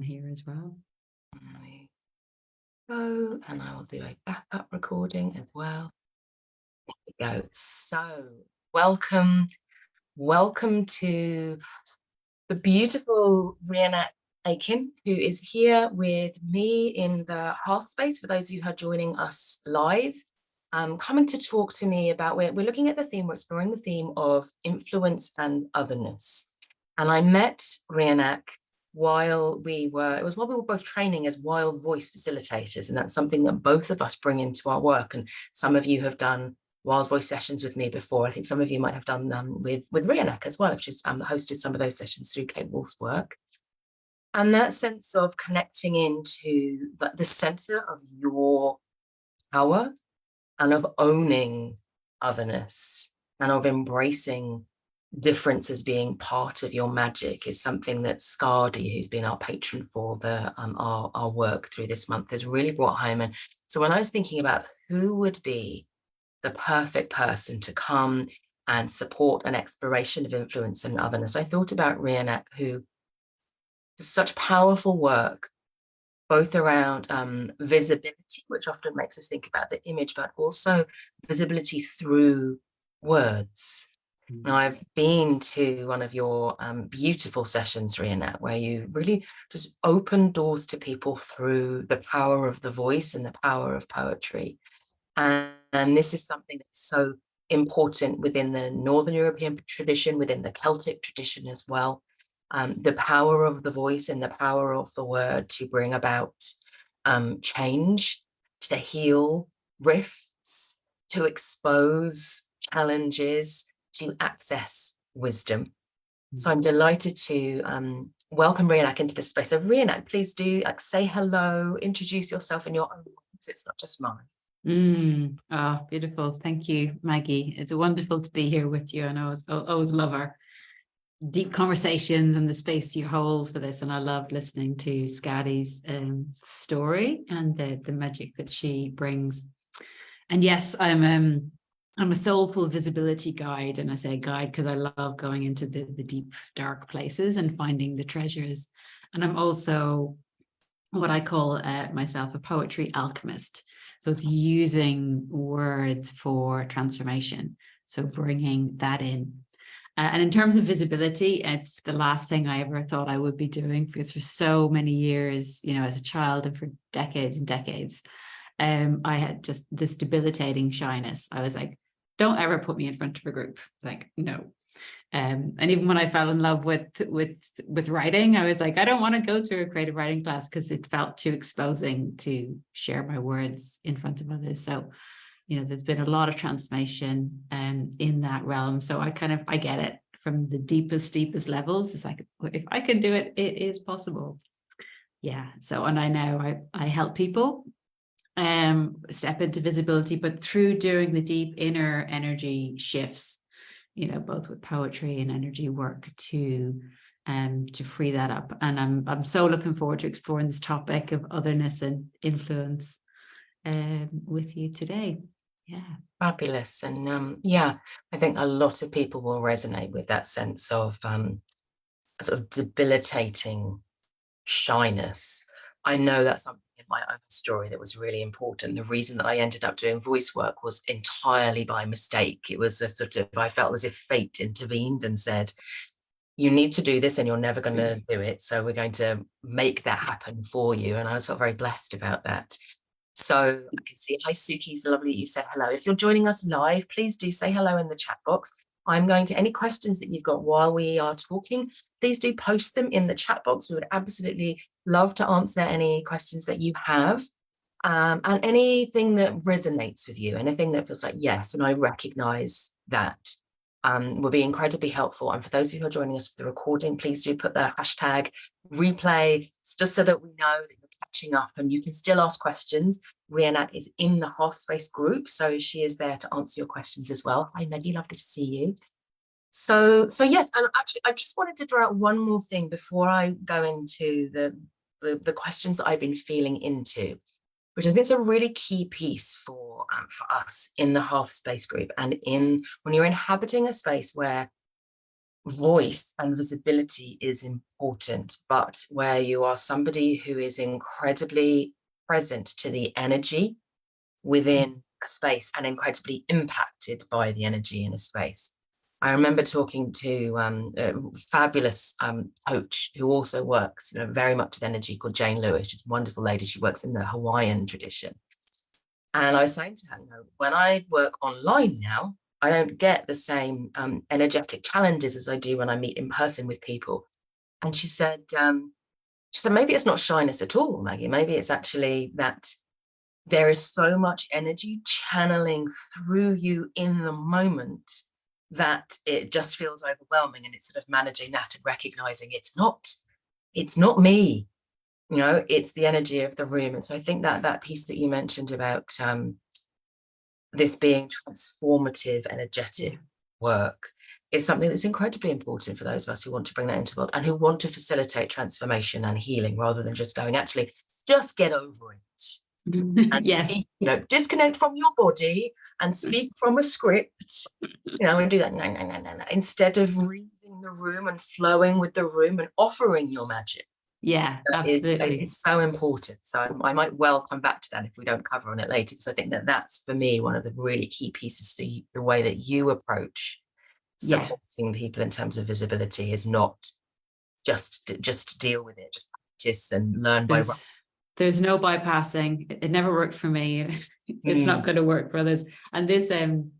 here as well. There we go, and I will do a backup recording as well. There we go. So, welcome, welcome to the beautiful Rionach Aiken, who is here with me in the hearth space. For those of you who are joining us live, coming to talk to me about, we're looking at the theme, we're exploring the theme of influence and otherness. And I met Rionach while we were both training as wild voice facilitators. And that's something that both of us bring into our work. And some of you have done wild voice sessions with me before. I think some of you might have done them with Rionach as well, which is hosted some of those sessions through Kate Wolf's work. And that sense of connecting into the center of your power and of owning otherness and of embracing difference as being part of your magic is something that Skadi, who's been our patron for our work through this month, has really brought home. And so when I was thinking about who would be the perfect person to come and support an exploration of influence and otherness, I thought about Rionach, who does such powerful work both around visibility, which often makes us think about the image, but also visibility through words. Now, I've been to one of your beautiful sessions, Rionach, where you really just open doors to people through the power of the voice and the power of poetry. And this is something that's so important within the Northern European tradition, within the Celtic tradition as well. The power of the voice and the power of the word to bring about change, to heal rifts, to expose challenges, to access wisdom. So I'm delighted to welcome Rionach into this space. So Rionach, please do say hello, introduce yourself in your own words. It's not just mine. Oh, beautiful. Thank you, Maggie. It's wonderful to be here with you. And I always love our deep conversations and the space you hold for this. And I love listening to Skadi's story and the magic that she brings. And yes, I'm a soulful visibility guide. And I say guide because I love going into the deep, dark places and finding the treasures. And I'm also what I call myself a poetry alchemist. So it's using words for transformation. So bringing that in. And in terms of visibility, it's the last thing I ever thought I would be doing, because for so many years, as a child and for decades and decades, I had just this debilitating shyness. I was like, don't ever put me in front of a group. Like, no. And even when I fell in love with writing, I was like, I don't want to go to a creative writing class because it felt too exposing to share my words in front of others. So, there's been a lot of transformation in that realm. So I get it from the deepest levels. It's like, if I can do it, it is possible. Yeah. So, and I know I help people step into visibility, but through doing the deep inner energy shifts, both with poetry and energy work to free that up. And I'm so looking forward to exploring this topic of otherness and influence with you today. Yeah. Fabulous. And I think a lot of people will resonate with that sense of sort of debilitating shyness. I know that's something in my own story that was really important. The reason that I ended up doing voice work was entirely by mistake. It was a sort of, I felt as if fate intervened and said, you need to do this and you're never going to do it. So we're going to make that happen for you. And I felt very blessed about that. So I can see, hi Suki, it's lovely you said hello. If you're joining us live, please do say hello in the chat box. I'm going to, any questions that you've got while we are talking, please do post them in the chat box. We would absolutely love to answer any questions that you have. And anything that resonates with you, anything that feels like, yes, and I recognize that will be incredibly helpful. And for those who are joining us for the recording, please do put the hashtag replay, just so that we know that you're catching up and you can still ask questions. Rionach is in the Hearth Space group, so she is there to answer your questions as well. Hi Maggie, lovely to see you. So yes, and actually I just wanted to draw out one more thing before I go into the questions that I've been feeling into, which I think is a really key piece for us in the Hearth Space group, and when you're inhabiting a space where voice and visibility is important, but where you are somebody who is incredibly present to the energy within a space and incredibly impacted by the energy in a space. I remember talking to a fabulous coach who also works, very much with energy, called Jane Lewis. She's a wonderful lady. She works in the Hawaiian tradition. And I was saying to her, when I work online now, I don't get the same energetic challenges as I do when I meet in person with people. And she said, maybe it's not shyness at all, Maggie. Maybe it's actually that there is so much energy channeling through you in the moment that it just feels overwhelming, and it's sort of managing that and recognizing it's not me, it's the energy of the room. And so I think that piece that you mentioned about this being transformative, energetic work is something that's incredibly important for those of us who want to bring that into the world and who want to facilitate transformation and healing, rather than just going, actually, just get over it. And Yes. speak, disconnect from your body and speak from a script, and do that. No. Instead of reading the room and flowing with the room and offering your magic. Yeah, absolutely. It's so important. So I might well come back to that if we don't cover on it later, because I think that's, for me, one of the really key pieces for you, the way that you approach supporting people in terms of visibility is not just to deal with it, just practice and learn by rote. There's no bypassing. It never worked for me. It's not going to work for others. And this kind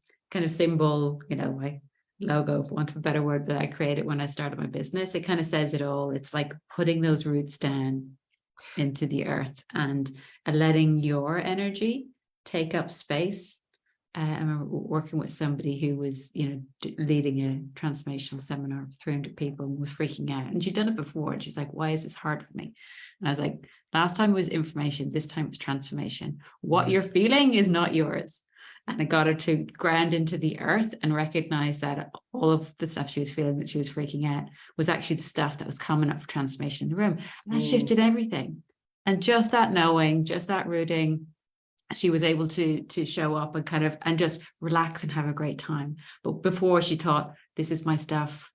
of symbol, my logo, for want of a better word, that I created when I started my business, it kind of says it all. It's like putting those roots down into the earth and letting your energy take up space. I remember working with somebody who was, leading a transformational seminar of 300 people and was freaking out. And she'd done it before. And she's like, why is this hard for me? And I was like, last time it was information. This time it's transformation. What you're feeling is not yours. And I got her to ground into the earth and recognize that all of the stuff she was feeling, that she was freaking out, was actually the stuff that was coming up for transformation in the room. And I shifted everything. And just that knowing, just that rooting, she was able to show up and just relax and have a great time. But before, she thought, this is my stuff.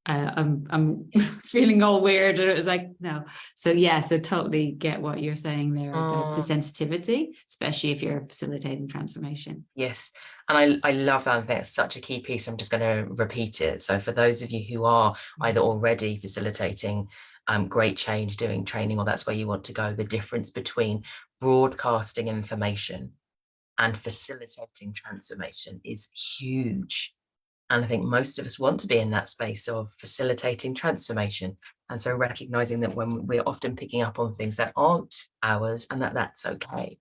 I'm feeling all weird. And it was like, no. So totally get what you're saying there about the sensitivity, especially if you're facilitating transformation. Yes. And I love that. I think it's such a key piece. I'm just going to repeat it. So for those of you who are either already facilitating great change, doing training, or that's where you want to go, the difference between broadcasting information and facilitating transformation is huge. And I think most of us want to be in that space of facilitating transformation. And so recognizing that when we're often picking up on things that aren't ours, and that's okay,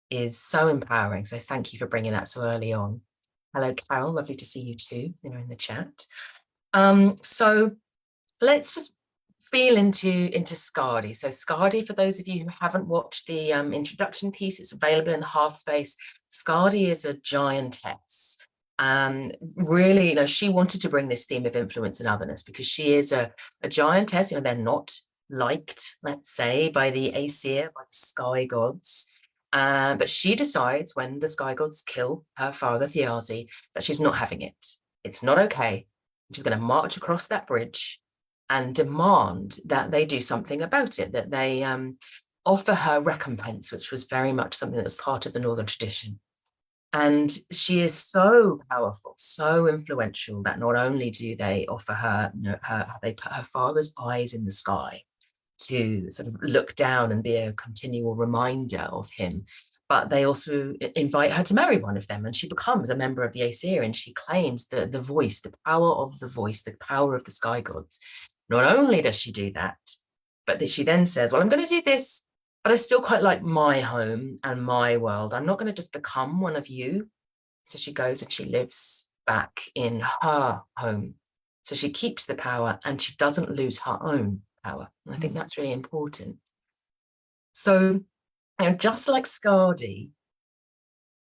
is so empowering. So thank you for bringing that so early on. Hello, Carol. Lovely to see you too, in the chat. So let's just feel into Skadi. So Skadi, for those of you who haven't watched the introduction piece, it's available in the Hearth space. Skadi is a giantess. Really, she wanted to bring this theme of influence and otherness because she is a giantess. They're not liked, let's say, by the Aesir, by the sky gods. But she decides when the sky gods kill her father, Thiazi, that she's not having it. It's not okay. She's going to march across that bridge and demand that they do something about it, that they offer her recompense, which was very much something that was part of the Northern tradition. And she is so powerful, so influential, that not only do they offer her, they put her father's eyes in the sky to sort of look down and be a continual reminder of him, but they also invite her to marry one of them, and she becomes a member of the Aesir, and she claims the voice, the power of the voice, the power of the sky gods. Not only does she do that, but that she then says, well, I'm going to do this, but I still quite like my home and my world. I'm not going to just become one of you. So she goes and she lives back in her home. So she keeps the power and she doesn't lose her own power. And I think that's really important. So, just like Skadi,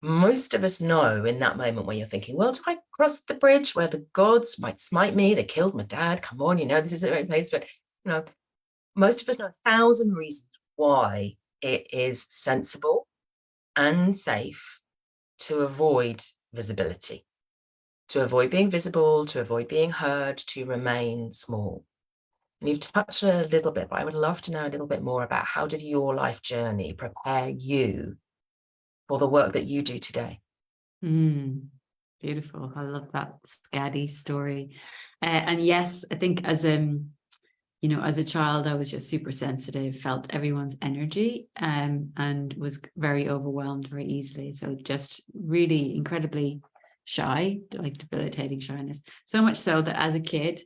most of us know in that moment where you're thinking, well, do I cross the bridge where the gods might smite me? They killed my dad. Come on, this is the right place. But, most of us know 1,000 reasons why it is sensible and safe to avoid visibility. to avoid being visible, to avoid being heard, to remain small. And you've touched a little bit, but I would love to know a little bit more about how did your life journey prepare you for the work that you do today? Beautiful. I love that Skadi story. And yes, I think as as a child, I was just super sensitive, felt everyone's energy, and was very overwhelmed very easily. So just really incredibly shy, like debilitating shyness. So much so that as a kid,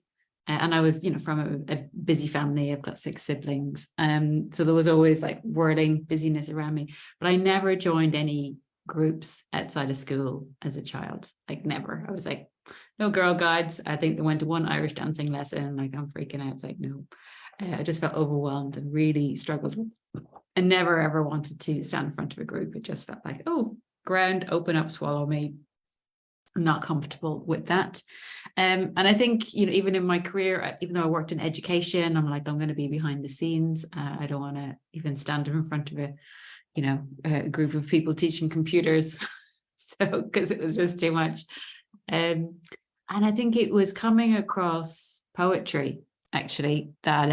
and I was, from a busy family. I've got 6 siblings. So there was always like whirling busyness around me. But I never joined any groups outside of school as a child. Like never. I was like, no Girl Guides. I think they went to one Irish dancing lesson. Like I'm freaking out. It's like, no. I just felt overwhelmed and really struggled. And never ever wanted to stand in front of a group. It just felt like, oh, ground, open up, swallow me. I'm not comfortable with that. And I think, even in my career, even though I worked in education, I'm like, I'm going to be behind the scenes. I don't want to even stand in front of a group of people teaching computers. So, because it was just too much. And I think it was coming across poetry, actually, that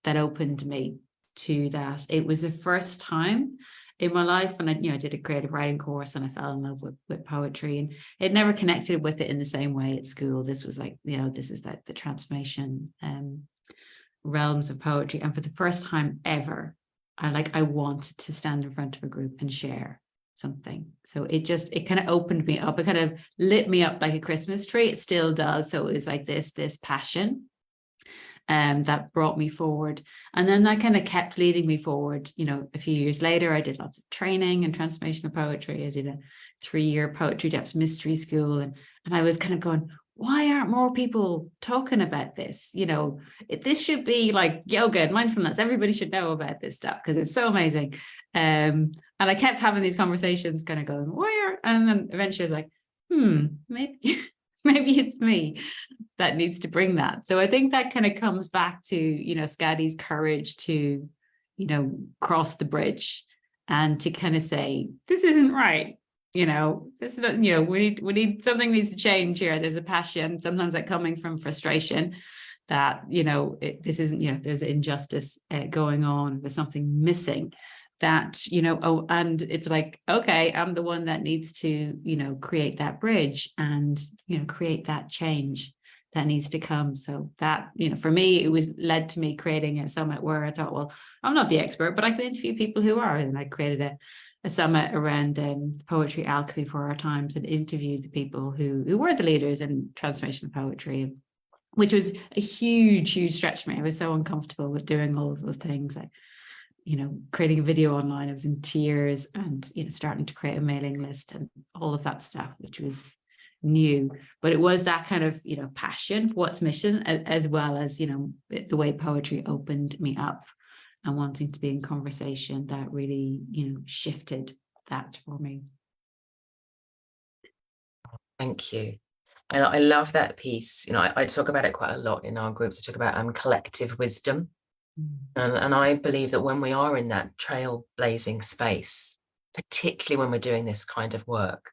opened me to that. It was the first time in my life, and I did a creative writing course, and I fell in love with poetry, and it never connected with it in the same way at school. This was like, this is like the transformation realms of poetry, and for the first time ever, I wanted to stand in front of a group and share something. So it kind of opened me up. It kind of lit me up like a Christmas tree. It still does. So it was like this passion that brought me forward. And then that kind of kept leading me forward. A few years later, I did lots of training in transformational poetry. I did a 3-year poetry depth mystery school. And I was kind of going, why aren't more people talking about this? This should be like yoga and mindfulness. Everybody should know about this stuff because it's so amazing. And I kept having these conversations kind of going, and then eventually I was like, maybe, maybe it's me that needs to bring that. So I think that kind of comes back to, Skadi's courage to, cross the bridge and to kind of say, this isn't right. This is not, we need something needs to change here. There's a passion, sometimes like coming from frustration that, this isn't, there's injustice going on. There's something missing that, and it's like, okay, I'm the one that needs to, create that bridge and, create that change that needs to come. So that, for me, it was led to me creating a summit where I thought, well, I'm not the expert, but I can interview people who are. And I created a summit around poetry alchemy for our times and interviewed the people who were the leaders in transformational poetry, which was a huge stretch for me. I was so uncomfortable with doing all of those things. Like, creating a video online, I was in tears, and, starting to create a mailing list and all of that stuff, which was new. But it was that kind of, passion for what's mission, as well as, the way poetry opened me up and wanting to be in conversation that really, shifted that for me. Thank you. And I love that piece. I talk about it quite a lot in our groups. I talk about collective wisdom. And I believe that when we are in that trailblazing space, particularly when we're doing this kind of work,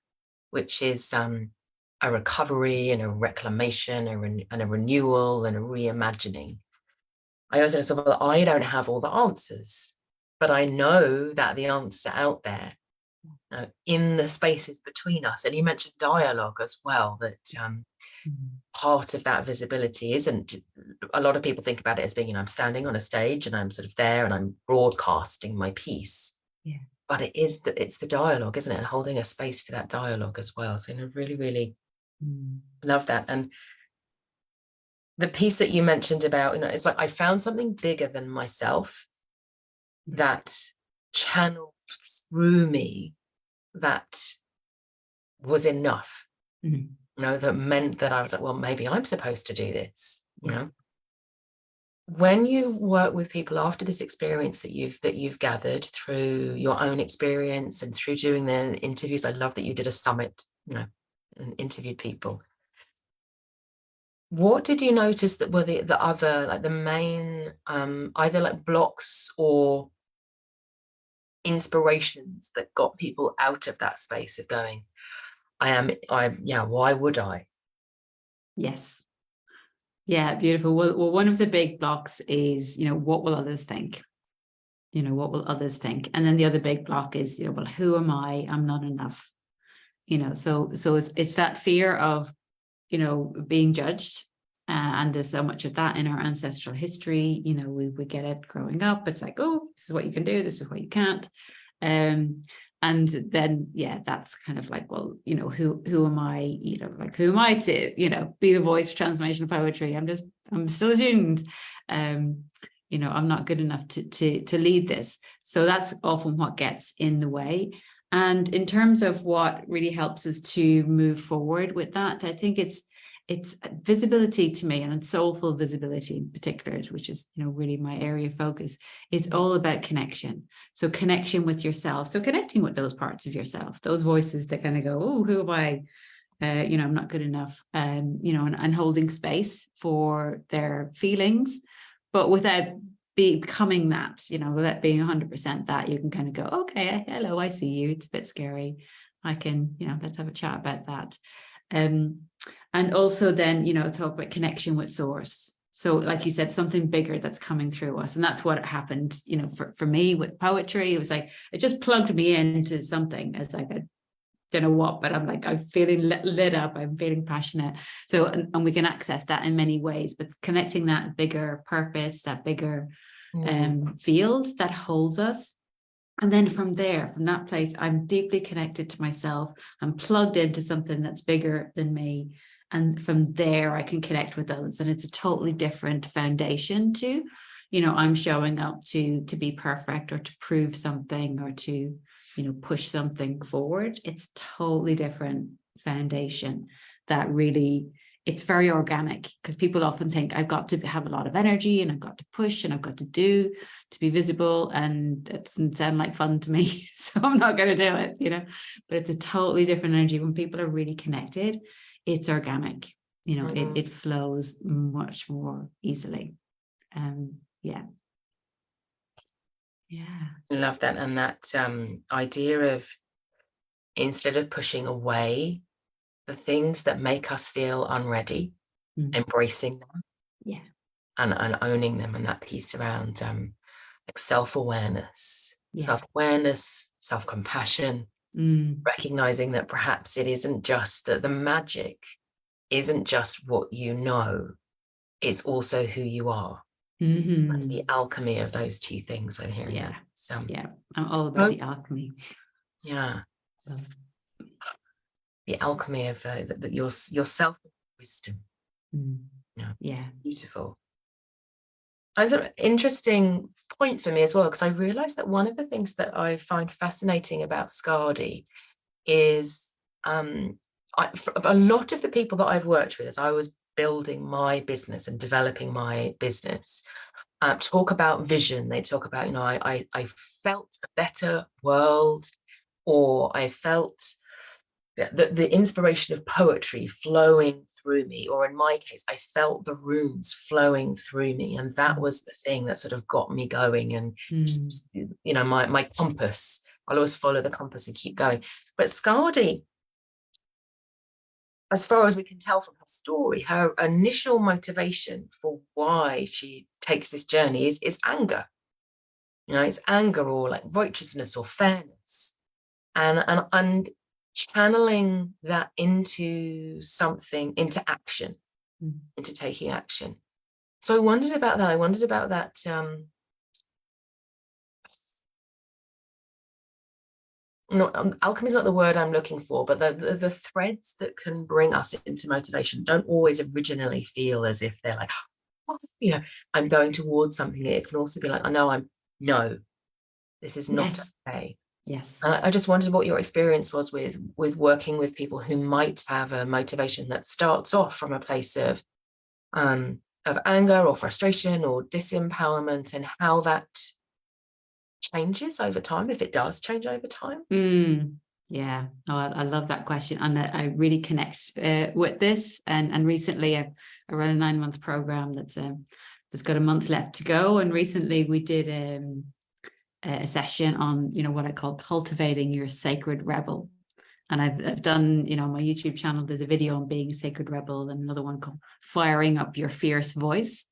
which is a recovery and a reclamation and a renewal and a reimagining, I always say, well, I don't have all the answers, but I know that the answers are out there in the spaces between us. And you mentioned dialogue as well, that part of that visibility isn't, a lot of people think about it as being, I'm standing on a stage and I'm sort of there and I'm broadcasting my piece. Yeah. But it's the dialogue, isn't it? And holding a space for that dialogue as well. So I really love that. And the piece that you mentioned about, it's like I found something bigger than myself that channeled through me, that was enough. That meant that I was like, well, maybe I'm supposed to do this. When you work with people after this experience that you've gathered through your own experience and through doing the interviews, I love that you did a summit, and interviewed people. What did you notice that were the other, like the main, either like blocks or inspirations that got people out of that space of going, why would I? Yes. Yeah, beautiful. Well, one of the big blocks is, what will others think? What will others think? And then the other big block is, well, who am I? I'm not enough. So it's that fear of, being judged. And there's so much of that in our ancestral history. We get it growing up. It's like, oh, this is what you can do. This is what you can't. And then, that's kind of like, well, who am I, who am I to, be the voice for transformational poetry? I'm still a student. I'm not good enough to lead this. So that's often what gets in the way. And in terms of what really helps us to move forward with that, I think it's visibility to me, and soulful visibility in particular, which is really my area of focus. It's all about connection. So connection with yourself. So connecting with those parts of yourself, those voices that kind of go, oh, who am I? I'm not good enough. And holding space for their feelings, but without becoming that, without being 100% that. You can kind of go, okay, hello, I see you. It's a bit scary. I can, let's have a chat about that. And also then, talk about connection with source. So like you said, something bigger that's coming through us. And that's what happened, for me with poetry. It was like, it just plugged me into something. As like, I don't know what, but I'm like, I'm feeling lit up. I'm feeling passionate. So, and we can access that in many ways, but connecting that bigger purpose, that bigger field that holds us. And then from there, from that place, I'm deeply connected to myself. I'm plugged into something that's bigger than me. And from there, I can connect with others. And it's a totally different foundation to, I'm showing up to be perfect or to prove something or to, push something forward. It's totally different foundation that really, it's very organic, because people often think I've got to have a lot of energy and I've got to push and I've got to do to be visible, and it doesn't sound like fun to me, so I'm not going to do it, but it's a totally different energy. When people are really connected, it's organic, it flows much more easily. Yeah. Love that. And that idea of, instead of pushing away the things that make us feel unready, embracing them, and owning them, and that piece around like self-awareness, self-compassion, recognizing that perhaps it isn't just that the magic isn't just what you know, it's also who you are. That's the alchemy of those two things I'm hearing. So I'm all about the alchemy. The alchemy of your self wisdom. It's beautiful. It's an interesting point for me as well, because I realized that one of the things that I find fascinating about Skadi is for a lot of the people that I've worked with as I was building my business and developing my business, talk about vision. They talk about, I felt a better world, or I felt the inspiration of poetry flowing through me, or in my case, I felt the runes flowing through me, and that was the thing that sort of got me going. And my compass, I'll always follow the compass and keep going. But Skadi, as far as we can tell from her story, her initial motivation for why she takes this journey is anger. It's anger, or like righteousness or fairness, and channeling that into something, into action, into taking action. So I wondered about that. Alchemy is not the word I'm looking for, but the threads that can bring us into motivation don't always originally feel as if they're like, I'm going towards something. It can also be like, no, this is not okay. Yes. I just wondered what your experience was with working with people who might have a motivation that starts off from a place of anger or frustration or disempowerment, and how that changes over time, if it does change over time. Yeah, I love that question, and I really connect with this. And recently, I run a 9-month program that's just got a month left to go. And recently, we did a session on what I call cultivating your sacred rebel. And I've done, you know, on my YouTube channel, there's a video on being a sacred rebel and another one called firing up your fierce voice.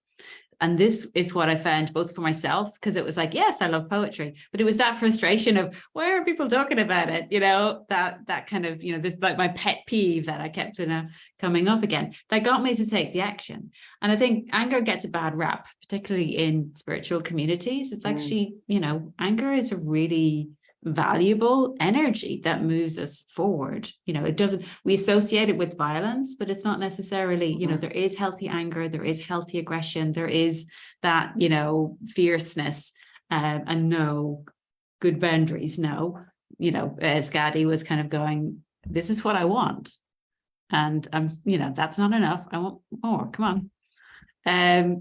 And this is what I found both for myself, because it was like, yes, I love poetry, but it was that frustration of why are people talking about it? You know, that kind of, you know, this like my pet peeve that I kept coming up again, that got me to take the action. And I think anger gets a bad rap, particularly in spiritual communities. It's actually, you know, anger is a really valuable energy that moves us forward. You know, it doesn't, we associate it with violence, but it's not necessarily, you know, there is healthy anger, there is healthy aggression, there is that, you know, fierceness, and no good boundaries. No, you know, Skadi was kind of going, this is what I want. And you know, that's not enough. I want more. Come on.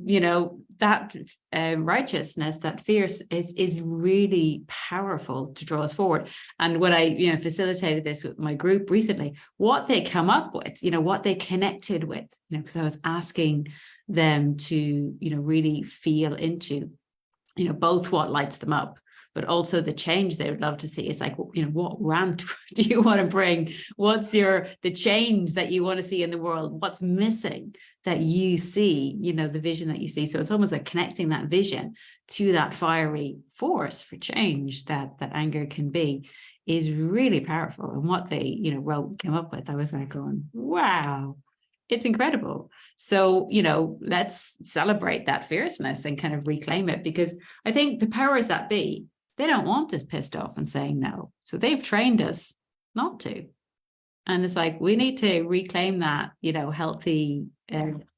You know, that righteousness, that fierce is really powerful to draw us forward. And when I, you know, facilitated this with my group recently, what they come up with, you know, what they connected with, you know, because I was asking them to, you know, really feel into, you know, both what lights them up, but also the change they would love to see. It's like, you know, what rant do you want to bring? What's the change that you want to see in the world? What's missing that you see, you know, the vision that you see? So it's almost like connecting that vision to that fiery force for change that anger can be is really powerful. And what they, you know, came up with, I was like going, wow, it's incredible. So, you know, let's celebrate that fierceness and kind of reclaim it, because I think the powers that be, they don't want us pissed off and saying no. So they've trained us not to. And it's like, we need to reclaim that, you know, healthy,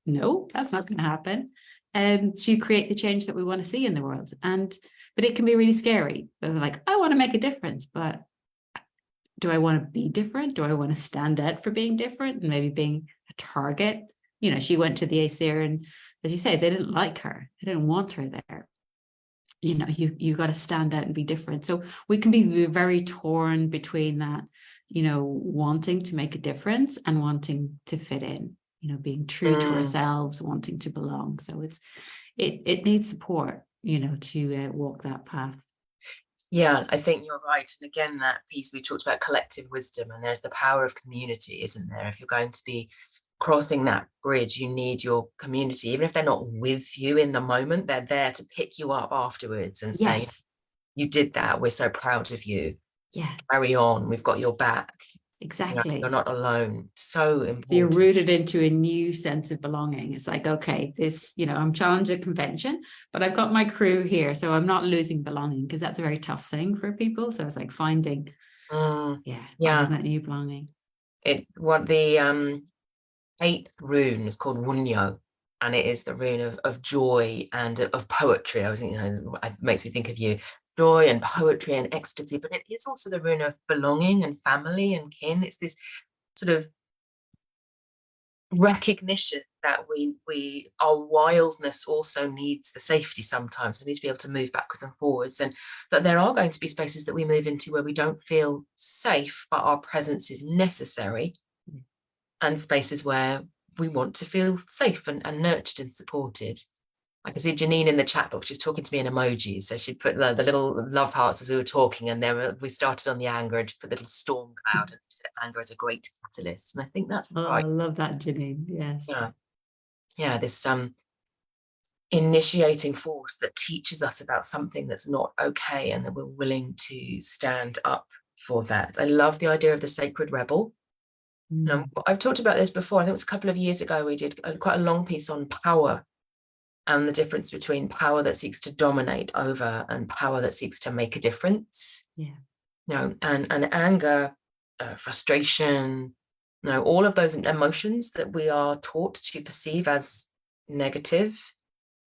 no, that's not going to happen, to create the change that we want to see in the world. But it can be really scary. Like, I want to make a difference, but do I want to be different? Do I want to stand out for being different and maybe being a target? You know, she went to the ACR and, as you say, they didn't like her. They didn't want her there. You know, you got to stand out and be different. So we can be very torn between that, you know, wanting to make a difference and wanting to fit in, you know, being true to ourselves, wanting to belong. So it needs support, you know, to walk that path. Yeah, I think you're right. And again, that piece we talked about collective wisdom, and there's the power of community, isn't there? If you're going to be crossing that bridge, you need your community. Even if they're not with you in the moment, they're there to pick you up afterwards and say, Yes. you did that. We're so proud of you. Yeah, Carry on. We've got your back. exactly. You're not alone. So important. So you're rooted into a new sense of belonging. It's like, okay, this, you know, I'm challenging convention, but I've got my crew here, so I'm not losing belonging, because that's a very tough thing for people. So it's like finding, finding that new belonging. What the 8th rune is called Runyo, and it is the rune of joy and of poetry. I was thinking, you know, it makes me think of you. Joy and poetry and ecstasy, but it is also the rune of belonging and family and kin. It's this sort of recognition that our wildness also needs the safety. Sometimes we need to be able to move backwards and forwards, and that there are going to be spaces that we move into where we don't feel safe, but our presence is necessary, and spaces where we want to feel safe and nurtured and supported. I can see Janine in the chat box. She's talking to me in emojis. So she put the little love hearts as we were talking, and then we started on the anger and just put a little storm cloud, and she said anger is a great catalyst. And I think that's right. I love that, Janine. Yes. Yeah, this initiating force that teaches us about something that's not okay, and that we're willing to stand up for that. I love the idea of the sacred rebel. You know, I've talked about this before. I think it was a couple of years ago we did quite a long piece on power, and the difference between power that seeks to dominate over and power that seeks to make a difference. Yeah. You know, and anger, frustration, you know, all of those emotions that we are taught to perceive as negative,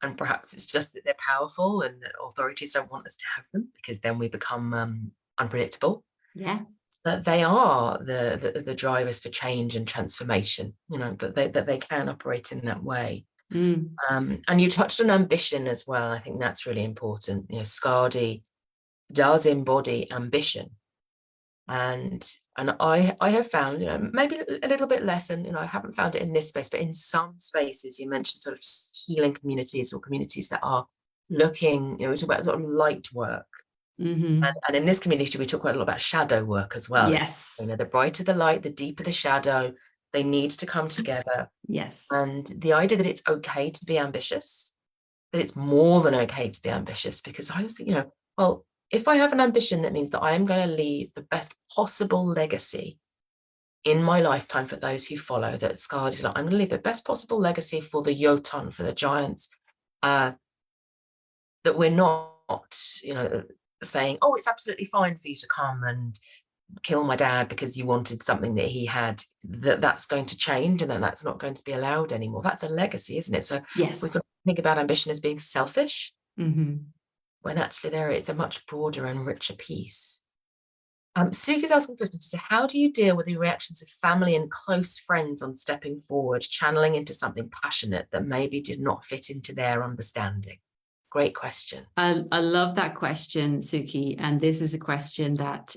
and perhaps it's just that they're powerful and that authorities don't want us to have them, because then we become unpredictable. Yeah. That they are the drivers for change and transformation, you know, that they can operate in that way. And you touched on ambition as well. I think that's really important. You know, Skadi does embody ambition, and I have found, you know, maybe a little bit less, and you know, I haven't found it in this space, but in some spaces, you mentioned sort of healing communities or communities that are looking, you know, we talk about sort of light work, And in this community, we talk quite a lot about shadow work as well. Yes. You know, the brighter the light, the deeper the shadow, they need to come together. Yes. And the idea that it's okay to be ambitious, that it's more than okay to be ambitious, because I was thinking, you know, well, if I have an ambition, that means that I am going to leave the best possible legacy in my lifetime for those who follow. That Skadi is like, I'm going to leave the best possible legacy for the Jotun, for the giants, that we're not, you know, saying, oh, it's absolutely fine for you to come and kill my dad because you wanted something that he had, that's going to change and then that's not going to be allowed anymore. That's a legacy, isn't it? So Yes. we could think about ambition as being selfish, when actually it's a much broader and richer piece. Suki's asking a question to say, how do you deal with the reactions of family and close friends on stepping forward, channeling into something passionate that maybe did not fit into their understanding? Great question. I love that question, Suki. And this is a question that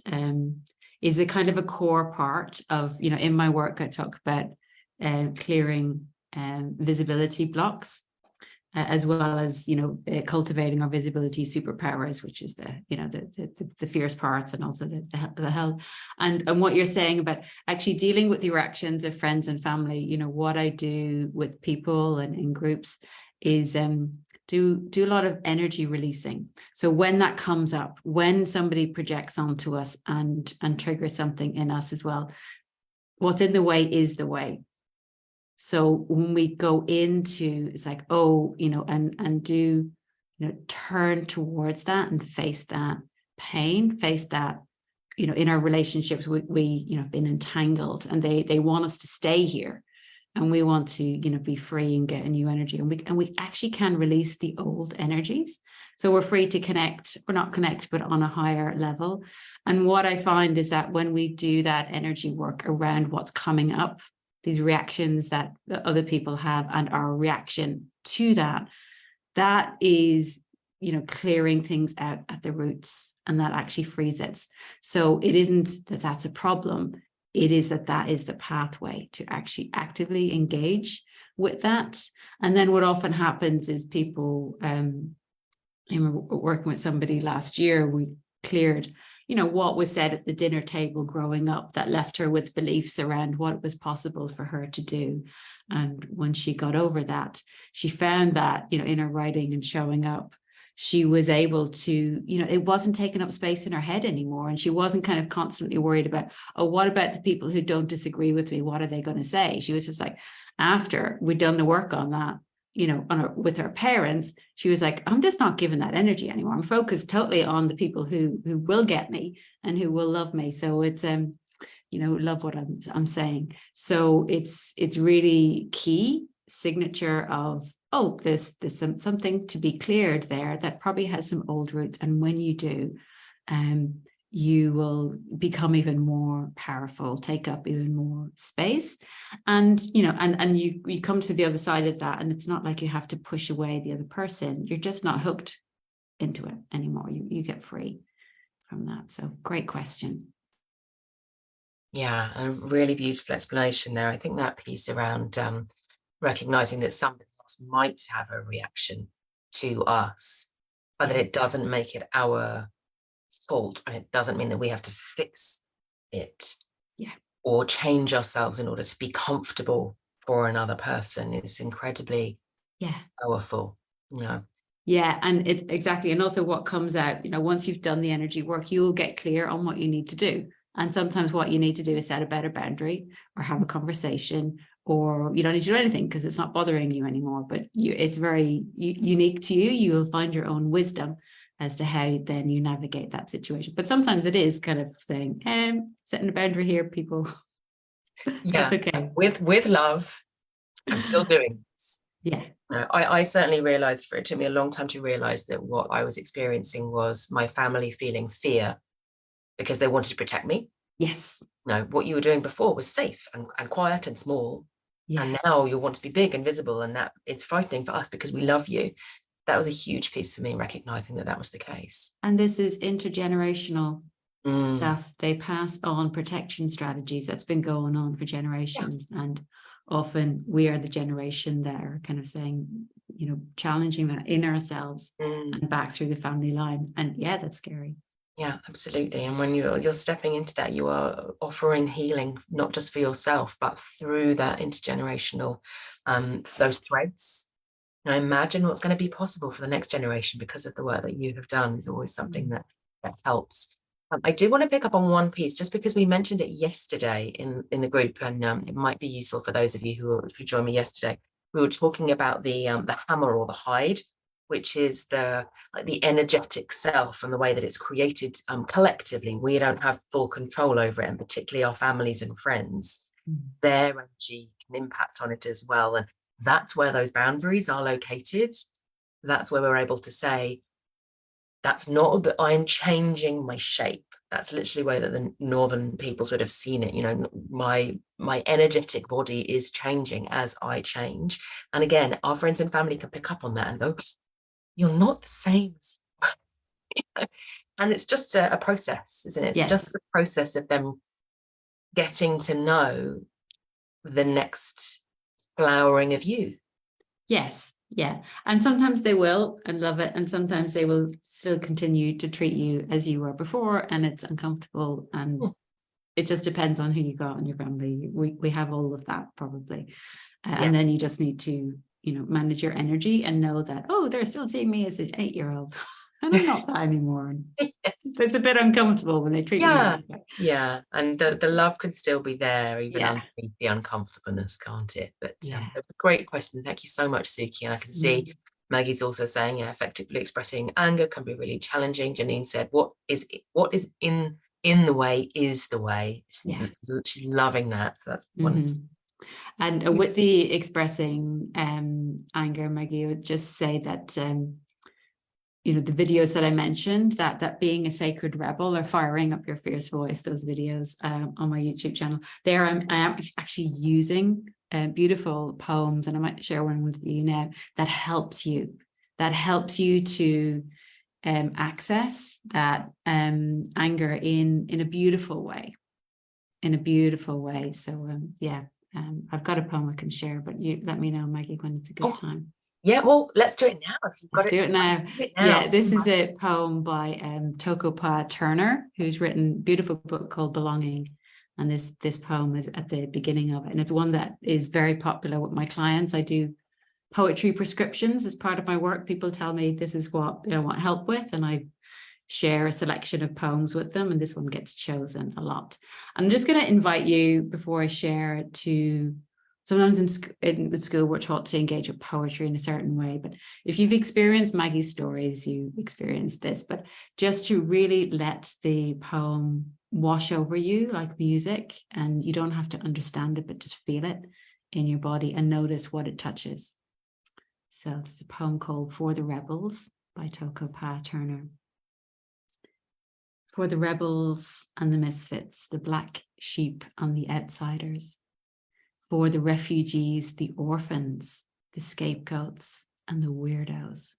is a kind of a core part of, you know, in my work, I talk about clearing visibility blocks, as well as, you know, cultivating our visibility superpowers, which is the, you know, the fierce parts and also the hell. And what you're saying about actually dealing with the reactions of friends and family, you know, what I do with people and in groups is do a lot of energy releasing. So when that comes up, when somebody projects onto us and triggers something in us as well, what's in the way is the way. So when we go into, it's like, oh, you know, and do, you know, turn towards that and face that pain, face that, you know, in our relationships, we you know, have been entangled and they want us to stay here. And we want to, you know, be free and get a new energy. And we actually can release the old energies. So we're free to connect, or not connect, but on a higher level. And what I find is that when we do that energy work around what's coming up, these reactions that other people have and our reaction to that, that is, you know, clearing things out at the roots, and that actually frees it. So it isn't that that's a problem. It is that is the pathway to actually actively engage with that. And then what often happens is people, I remember working with somebody last year, we cleared, you know, what was said at the dinner table growing up that left her with beliefs around what was possible for her to do. And when she got over that, she found that, you know, in her writing and showing up, she was able to, you know, it wasn't taking up space in her head anymore. And she wasn't kind of constantly worried about, oh, what about the people who don't disagree with me? What are they going to say? She was just like, after we'd done the work on that, you know, with her parents, she was like, I'm just not giving that energy anymore. I'm focused totally on the people who will get me and who will love me. So it's, you know, love what I'm saying. So it's really key signature of, oh, there's something to be cleared there that probably has some old roots. And when you do, you will become even more powerful, take up even more space. And, you know, and you come to the other side of that. And it's not like you have to push away the other person. You're just not hooked into it anymore. You get free from that. So great question. Yeah, a really beautiful explanation there. I think that piece around recognizing that somebody else might have a reaction to us, but that it doesn't make it our fault, and it doesn't mean that we have to fix it, or change ourselves in order to be comfortable for another person is incredibly powerful. Yeah, and it's exactly, and also what comes out, you know, once you've done the energy work, you'll get clear on what you need to do. And sometimes what you need to do is set a better boundary or have a conversation, or you don't need to do anything because it's not bothering you anymore. But it's very unique to you. You will find your own wisdom as to how then you navigate that situation. But sometimes it is kind of saying, setting a boundary here, people. That's okay. With love, I'm still doing this. Yeah. I certainly realized, it took me a long time to realize that what I was experiencing was my family feeling fear because they wanted to protect me. Yes. No, what you were doing before was safe and quiet and small. Yeah. And now you want to be big and visible, and that is frightening for us because we love you. That was a huge piece for me, recognizing that was the case. And this is intergenerational stuff. They pass on protection strategies that's been going on for generations. Yeah. And often we are the generation that are kind of saying, you know, challenging that in ourselves and back through the family line. And yeah, that's scary. Yeah, absolutely. And when you're stepping into that, you are offering healing, not just for yourself, but through that intergenerational, those threads. Now imagine what's going to be possible for the next generation because of the work that you have done is always something that helps. I do want to pick up on one piece just because we mentioned it yesterday in the group, and it might be useful for those of you who joined me yesterday. We were talking about the hammer or the hide, which is the energetic self and the way that it's created collectively. We don't have full control over it, and particularly our families and friends, their energy can impact on it as well. And that's where those boundaries are located. That's where we're able to say, that's not that I'm changing my shape. That's literally where the northern peoples would have seen it. You know, my energetic body is changing as I change. And again, our friends and family can pick up on that and go, you're not the same. And it's just a process, isn't it? It's just a process of them getting to know the next flowering of you. Yes. Yeah. And sometimes they will and love it. And sometimes they will still continue to treat you as you were before. And it's uncomfortable. And it just depends on who you got in your family. We have all of that probably. And then you just need to, you know, manage your energy and know that, oh, they're still seeing me as an 8-year-old. And I'm not that anymore. It's a bit uncomfortable when they treat me like that. Yeah, and the love can still be there even underneath the uncomfortableness, can't it? But that's a great question. Thank you so much, Suki. And I can see Maggie's also saying, effectively expressing anger can be really challenging. Janine said, what is in the way is the way. She's loving that. So that's wonderful. And with the expressing anger, Maggie, I would just say that you know, the videos that I mentioned, that being a sacred rebel or firing up your fierce voice, those videos on my YouTube channel, there I am actually using beautiful poems, and I might share one with you now that helps you to access that anger in a beautiful way, So I've got a poem I can share, but you let me know, Maggie, when it's a good time. Yeah, well, let's do it now. If you've got let's do it now. Yeah, this is a poem by Tokopa Turner, who's written a beautiful book called Belonging. And this poem is at the beginning of it. And it's one that is very popular with my clients. I do poetry prescriptions as part of my work. People tell me this is what I want help with, and I share a selection of poems with them. And this one gets chosen a lot. I'm just going to invite you, before I share, to... Sometimes in school, we're taught to engage with poetry in a certain way. But if you've experienced Maggie's stories, you experienced this. But just to really let the poem wash over you like music, and you don't have to understand it, but just feel it in your body and notice what it touches. So it's a poem called For the Rebels by Tokopa Turner. For the rebels and the misfits, the black sheep and the outsiders. For the refugees, the orphans, the scapegoats, and the weirdos.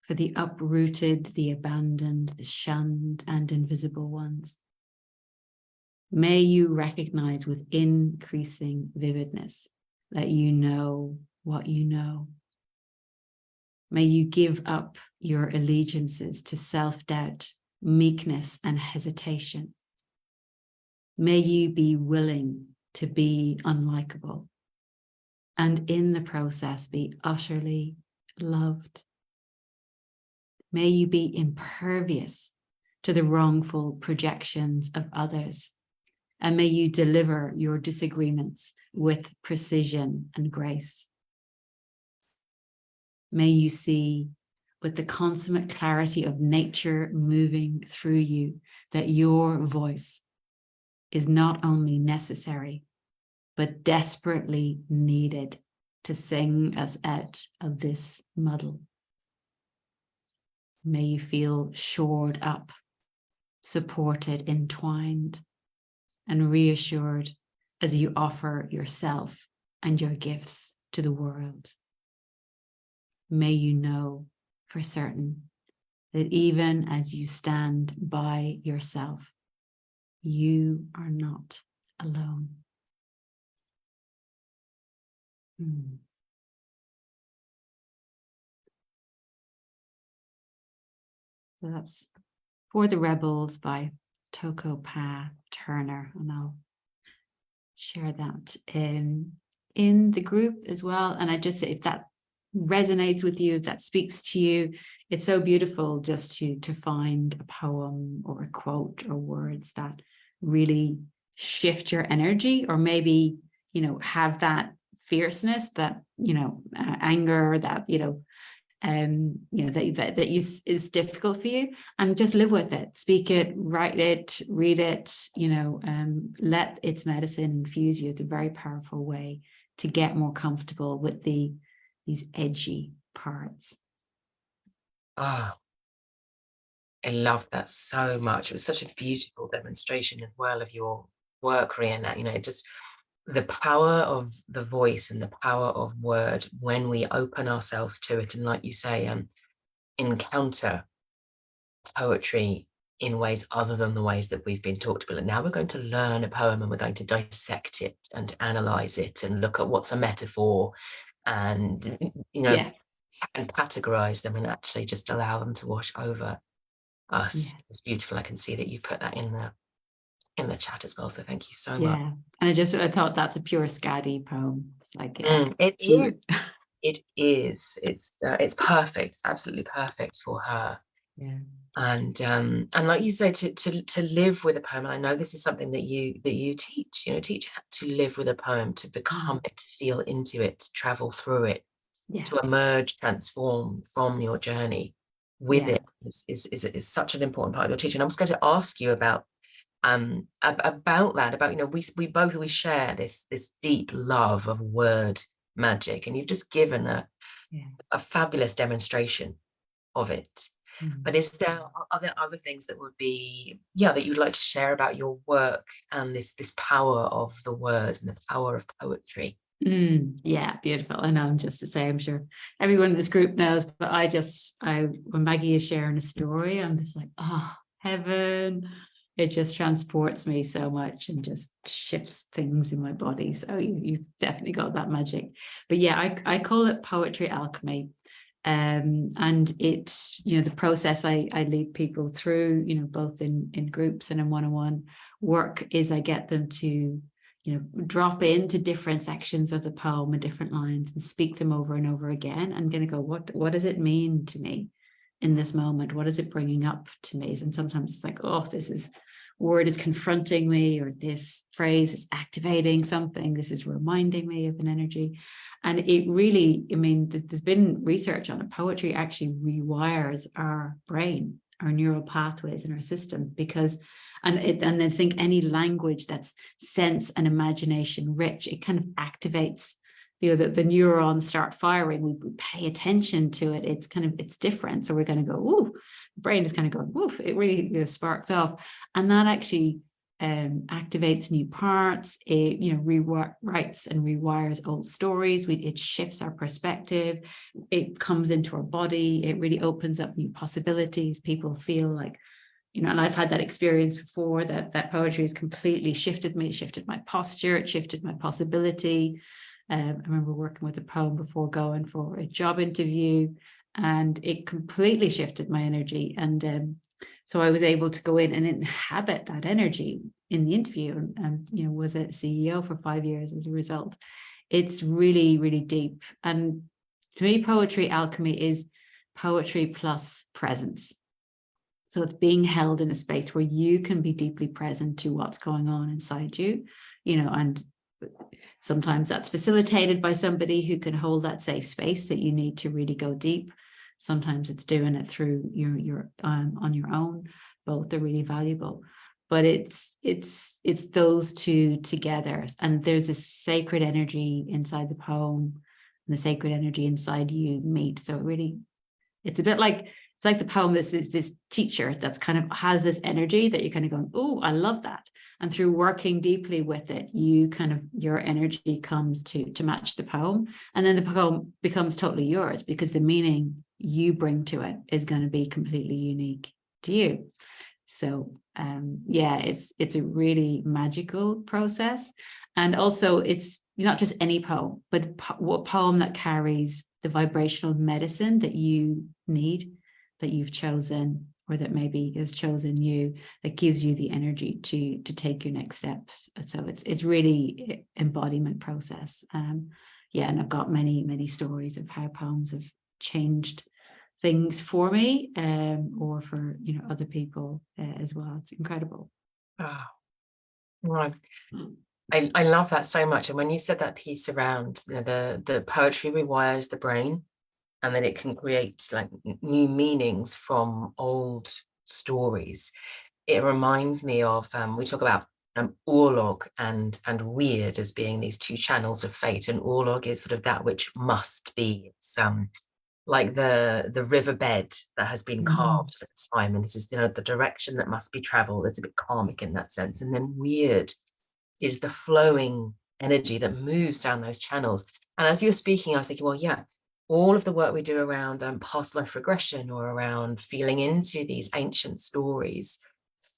For the uprooted, the abandoned, the shunned, and invisible ones. May you recognize with increasing vividness that you know what you know. May you give up your allegiances to self-doubt, meekness, and hesitation. May you be willing to be unlikable, and in the process be utterly loved. May you be impervious to the wrongful projections of others, and may you deliver your disagreements with precision and grace. May you see with the consummate clarity of nature moving through you that your voice is not only necessary, but desperately needed to sing us out of this muddle. May you feel shored up, supported, entwined, and reassured as you offer yourself and your gifts to the world. May you know for certain that even as you stand by yourself, you are not alone. So that's For the Rebels by Toko Pa Turner, and I'll share that in the group as well. And I just say, if that resonates with you, if that speaks to you, it's so beautiful just to find a poem or a quote or words that really shift your energy, or maybe, you know, have that fierceness, that, you know, anger, that, you know, that is difficult for you, and just live with it, speak it, write it, read it, you know, let its medicine infuse you. It's a very powerful way to get more comfortable with these edgy parts. Ah, I love that so much. It was such a beautiful demonstration as well of your work, Rionach. You know, just the power of the voice and the power of word when we open ourselves to it. And like you say, encounter poetry in ways other than the ways that we've been taught to. But now we're going to learn a poem and we're going to dissect it and analyze it and look at what's a metaphor and, you know, Yeah. and categorize them and actually just allow them to wash over us. Yeah. It's beautiful. I can see that you put that in the chat as well. So thank you so much. Yeah. And I thought that's a pure Skadi poem. It's like, It she's is. It is. It's perfect. It's absolutely perfect for her. yeah. And like you say, to live with a poem. And I know this is something that you teach. You know, teach how to live with a poem, to become it, to feel into it, to travel through it, Yeah. to emerge, transform from your journey with Yeah. it is such an important part of your teaching. I'm just going to ask you about that, about, you know, we share this deep love of word magic, and you've just given a fabulous demonstration of it. But are there other things that would be, that you'd like to share about your work and this power of the word and the power of poetry? Yeah, beautiful. I know, I'm just to say, I'm sure everyone in this group knows, but when Maggie is sharing a story, I'm just like, oh, heaven. It just transports me so much and just shifts things in my body. So you've definitely got that magic. But yeah, I call it poetry alchemy. And it's, you know, the process I lead people through, you know, both in groups and in one-on-one work, is I get them to, you know, drop into different sections of the poem and different lines and speak them over and over again. I'm going to go, what does it mean to me in this moment? What is it bringing up to me? And sometimes it's like, oh, this word is confronting me, or this phrase is activating something. This is reminding me of an energy. And it really, I mean, there's been research on it. Poetry actually rewires our brain, our neural pathways in our system, because and then think any language that's sense and imagination rich, it kind of activates, you know, the neurons start firing. We pay attention to it. It's different. So we're going to go, ooh, the brain is kind of going, oof, it really, you know, sparks off. And that actually activates new parts. It, you know, rewrites and rewires old stories. It shifts our perspective. It comes into our body. It really opens up new possibilities. People feel like, you know, and I've had that experience before, that poetry has completely shifted me, shifted my posture, it shifted my possibility. I remember working with a poem before going for a job interview, and it completely shifted my energy. And so I was able to go in and inhabit that energy in the interview, and you know, was a CEO for 5 years as a result. It's really, really deep. And to me, poetry alchemy is poetry plus presence. So it's being held in a space where you can be deeply present to what's going on inside you, you know, and sometimes that's facilitated by somebody who can hold that safe space that you need to really go deep. Sometimes it's doing it through your on your own. Both are really valuable, but it's those two together, and there's a sacred energy inside the poem, and the sacred energy inside you meet. So it really, it's a bit like, it's like the poem is this teacher that's kind of has this energy that you're kind of going, oh, I love that. And through working deeply with it, you kind of, your energy comes to match the poem. And then the poem becomes totally yours, because the meaning you bring to it is going to be completely unique to you. So yeah, it's a really magical process. And also it's not just any poem, but what poem that carries the vibrational medicine that you need, that you've chosen or that maybe has chosen you, that gives you the energy to take your next steps. So it's really embodiment process. Yeah, and I've got many stories of how poems have changed things for me, or for other people as well. It's incredible. Oh, right. I love that so much. And when you said that piece around the poetry rewires the brain, and that it can create like new meanings from old stories, it reminds me of we talk about orlog and weird as being these two channels of fate, and orlog is sort of that which must be. It's like the riverbed that has been carved over time, and this is the direction that must be traveled. It's a bit karmic in that sense. And then weird is the flowing energy that moves down those channels. And as you were speaking, I was thinking, well, yeah, all of the work we do around past life regression, or around feeling into these ancient stories,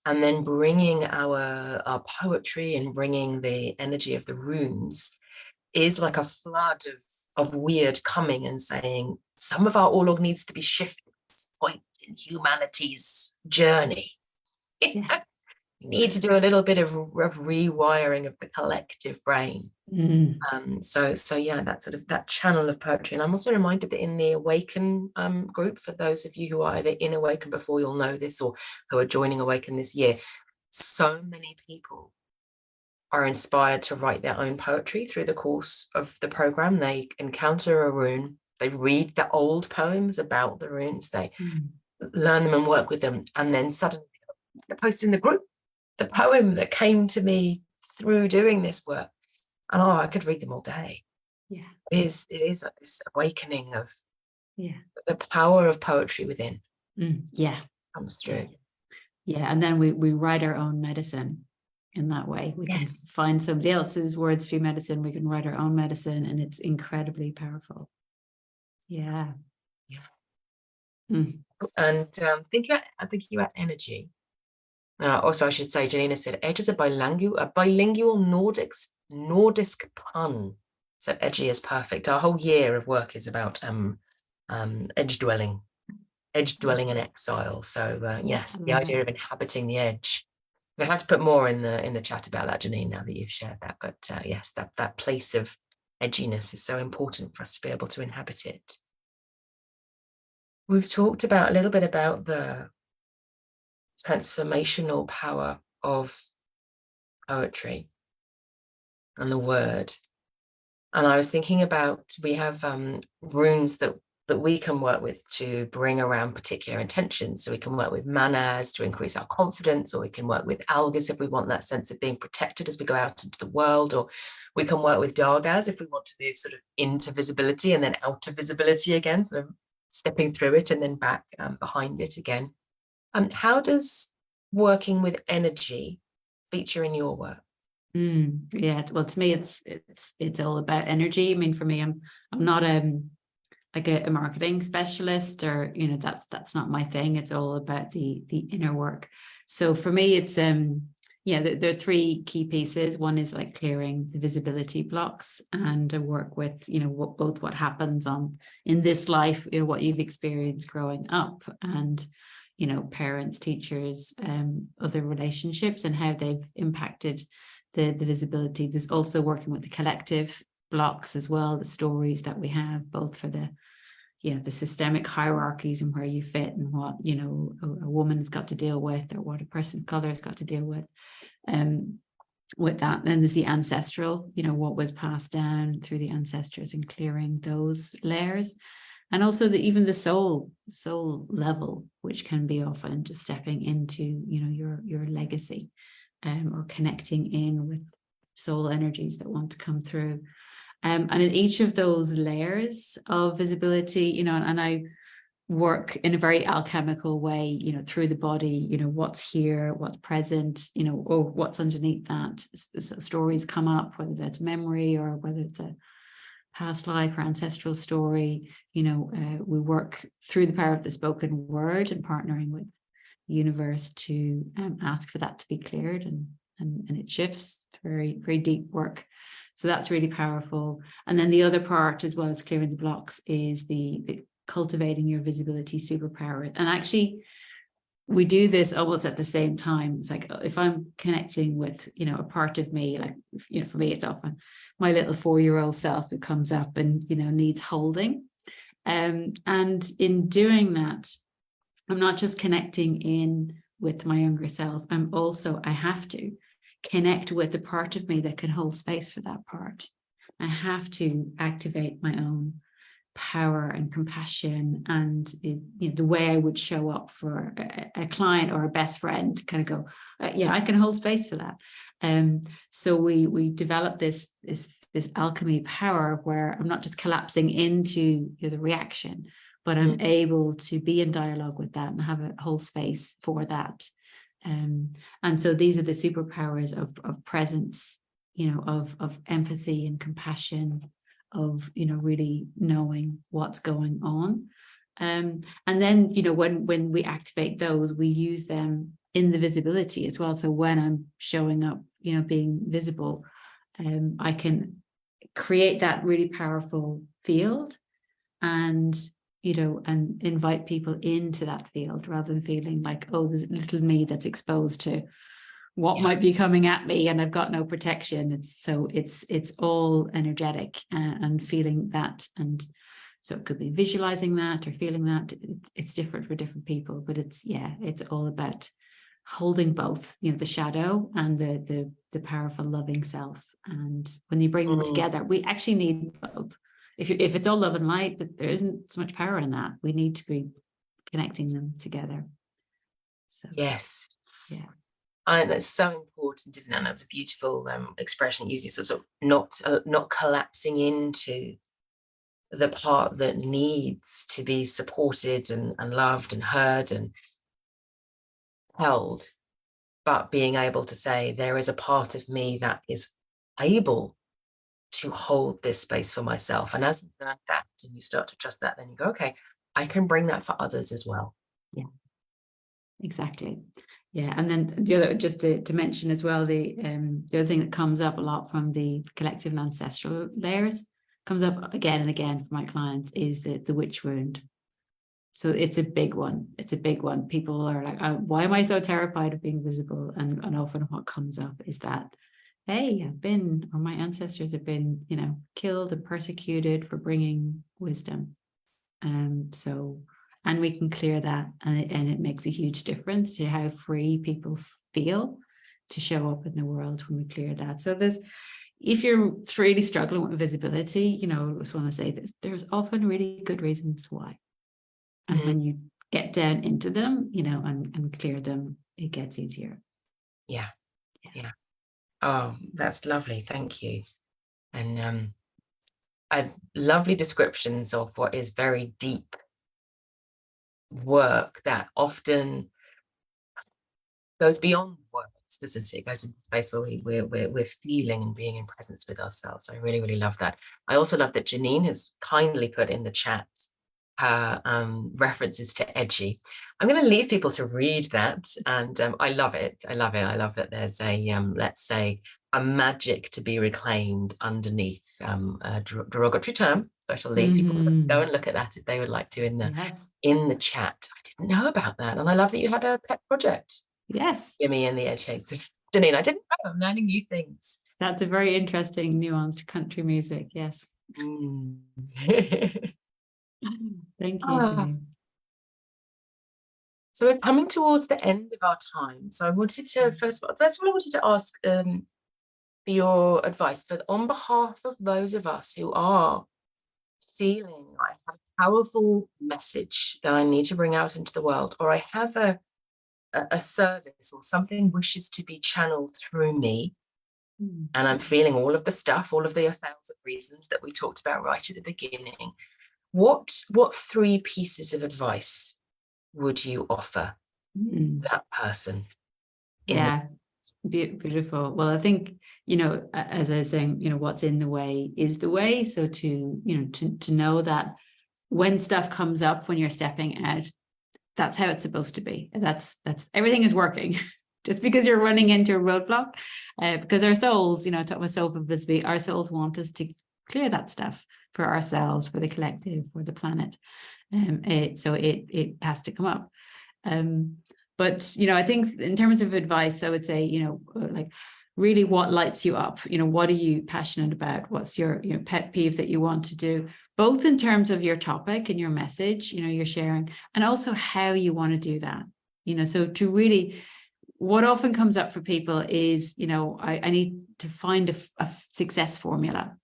and then bringing our poetry and bringing the energy of the runes, is like a flood of weird coming and saying some of our orlog needs to be shifted at this point in humanity's journey. Yes. You need to do a little bit of rewiring of the collective brain. So yeah, that sort of that channel of poetry. And I'm also reminded that in the Awaken group, for those of you who are either in Awaken before, you'll know this, or who are joining Awaken this year, so many people are inspired to write their own poetry through the course of the program. They encounter a rune, they read the old poems about the runes, they learn them and work with them, and then suddenly they post in the group the poem that came to me through doing this work. And I could read them all day. Yeah. It is like this awakening of the power of poetry within. Yeah. Comes through. Yeah. And then we write our own medicine in that way. We can find somebody else's words through medicine. We can write our own medicine, and it's incredibly powerful. Yeah. And thinking about energy. Also, I should say, Janina said, edge is a bilingual Nordic pun. So edgy is perfect. Our whole year of work is about edge dwelling and exile. So yes, the idea of inhabiting the edge. I have to put more in the chat about that, Janine, now that you've shared that. But yes, that place of edginess is so important for us to be able to inhabit it. We've talked a little bit about the transformational power of poetry and the word. And I was thinking about, we have runes that we can work with to bring around particular intentions. So we can work with manas to increase our confidence, or we can work with algas if we want that sense of being protected as we go out into the world, or we can work with dargas if we want to move sort of into visibility and then out of visibility again, sort of stepping through it and then back behind it again. How does working with energy feature in your work? Yeah, well, to me, it's all about energy. I mean, for me, I'm not like a marketing specialist, or that's not my thing. It's all about the inner work. So for me, it's there are three key pieces. One is like clearing the visibility blocks, and I work with what happens in this life, what you've experienced growing up, and parents, teachers, other relationships, and how they've impacted the visibility. There's also working with the collective blocks as well, the stories that we have, both for the systemic hierarchies and where you fit, and what a woman's got to deal with, or what a person of color has got to deal with that. And there's the ancestral, what was passed down through the ancestors, and clearing those layers. And also even the soul level, which can be often just stepping into your legacy, or connecting in with soul energies that want to come through. And in each of those layers of visibility, and I work in a very alchemical way, through the body, what's here, what's present, or what's underneath that. So stories come up, whether that's memory or whether it's a past life or ancestral story. We work through the power of the spoken word, and partnering with the universe to ask for that to be cleared, and it shifts. It's very, very deep work. So that's really powerful. And then the other part, as well as clearing the blocks, is the cultivating your visibility superpower. And actually, we do this almost at the same time. It's like, if I'm connecting with, a part of me, like, for me, it's often my little 4-year-old self that comes up and, needs holding. And in doing that, I'm not just connecting in with my younger self. I have to connect with the part of me that can hold space for that part. I have to activate my own power and compassion, and the way I would show up for a client or a best friend, kind of go, yeah, I can hold space for that. So we develop this alchemy power where I'm not just collapsing into the reaction, but I'm able to be in dialogue with that and have a whole space for that. And so these are the superpowers of presence, of empathy and compassion, of really knowing what's going on. And then when we activate those, we use them in the visibility as well. So when I'm showing up, being visible, I can create that really powerful field, and and invite people into that field, rather than feeling like, oh, there's a little me that's exposed to what might be coming at me and I've got no protection. It's all energetic, and feeling that. And so it could be visualizing that or feeling that. It's different for different people, but it's all about holding both, the shadow and the powerful loving self. And when you bring them together, we actually need both. If it's all love and light, that there isn't so much power in that. We need to be connecting them together. So yes. Yeah. And that's so important, isn't it? And that was a beautiful expression, using sort of not collapsing into the part that needs to be supported and loved and heard and held, but being able to say, there is a part of me that is able to hold this space for myself. And as you learn that and you start to trust that, then you go, okay, I can bring that for others as well. Yeah, exactly. Yeah, and then the other, just to mention as well, the other thing that comes up a lot from the collective and ancestral layers, comes up again and again for my clients, is the witch wound. So it's a big one. It's a big one. People are like, oh, why am I so terrified of being visible? And often what comes up is that, hey, or my ancestors have been, killed and persecuted for bringing wisdom. And we can clear that, and it makes a huge difference to how free people feel to show up in the world when we clear that. So if you're really struggling with visibility, I just want to say this, there's often really good reasons why. And when you get down into them, and clear them, it gets easier. Yeah. Oh, that's lovely. Thank you. And lovely descriptions of what is very deep work that often goes beyond words, doesn't it? It goes into space where we're feeling and being in presence with ourselves. I really, really love that. I also love that Janine has kindly put in the chat her references to edgy. I'm going to leave people to read that, and I love it. I love that there's a let's say a magic to be reclaimed underneath a derogatory term. So I shall leave people to go and look at that if they would like to in the chat. I didn't know about that, and I love that you had a pet project. Yes. Gimme and the edge shakes. Janine, I didn't know. I'm learning new things. That's a very interesting, nuanced country music. Yes. Thank you, Janine. So we're coming towards the end of our time. So I wanted to first of all, I wanted to ask for your advice, but on behalf of those of us who are feeling I have a powerful message that I need to bring out into the world, or I have a service or something wishes to be channeled through me, and I'm feeling all of the stuff, all of the 1,000 reasons that we talked about right at the beginning. What 3 pieces of advice would you offer that person? Yeah, beautiful. Well, I think, as I was saying, what's in the way is the way. So to know that when stuff comes up, when you're stepping out, that's how it's supposed to be. That's everything is working. Just because you're running into a roadblock, because our souls, talk about soulful visibility, our souls want us to clear that stuff for ourselves, for the collective, for the planet. So it has to come up. But, I think in terms of advice, I would say, like really what lights you up, what are you passionate about? What's your, pet peeve that you want to do, both in terms of your topic and your message, you're sharing, and also how you want to do that. So to really, what often comes up for people is, I need to find a success formula.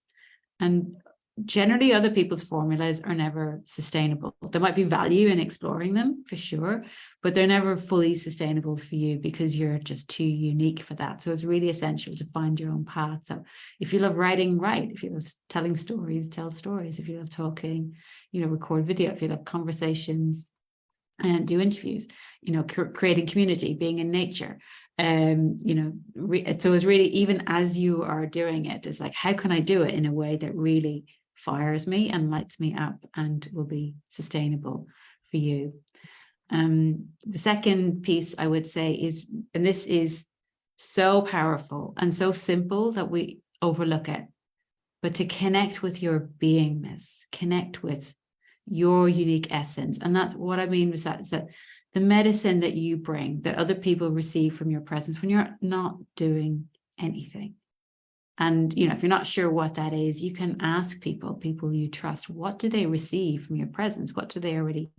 And generally other people's formulas are never sustainable. There might be value in exploring them for sure, but they're never fully sustainable for you because you're just too unique for that. So it's really essential to find your own path. So if you love writing, write. If you love telling stories, tell stories. If you love talking, record video. If you love conversations, and do interviews, creating community, being in nature. So it's really, even as you are doing it, it's like, how can I do it in a way that really fires me and lights me up and will be sustainable for you? The second piece I would say is, and this is so powerful and so simple that we overlook it, but to connect with your beingness, connect with your unique essence. And that's what I mean is that the medicine that you bring, that other people receive from your presence when you're not doing anything. And, if you're not sure what that is, you can ask people you trust, what do they receive from your presence? What do they already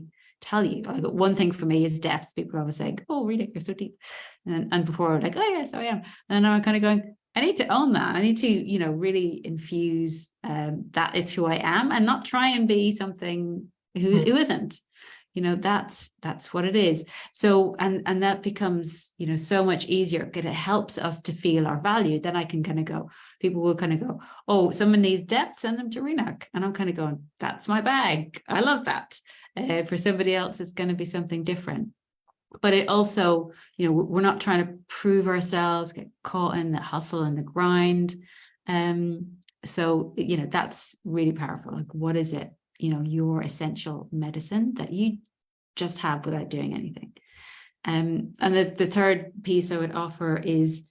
tell you? Like, one thing for me is depth. People are always saying, oh, really, you're so deep. And before, like, oh, yes, I am. And now I'm kind of going, I need to own that. I need to, really infuse that is who I am, and not try and be something who isn't. That's what it is. So, and that becomes, so much easier. It helps us to feel our value. Then I can kind of go, people will kind of go, oh, someone needs depth, send them to Rionach. And I'm kind of going, that's my bag. I love that. For somebody else, it's going to be something different. But it also, we're not trying to prove ourselves, get caught in the hustle and the grind. So, that's really powerful. Like, what is it, your essential medicine that you just have without doing anything? And the third piece I would offer is,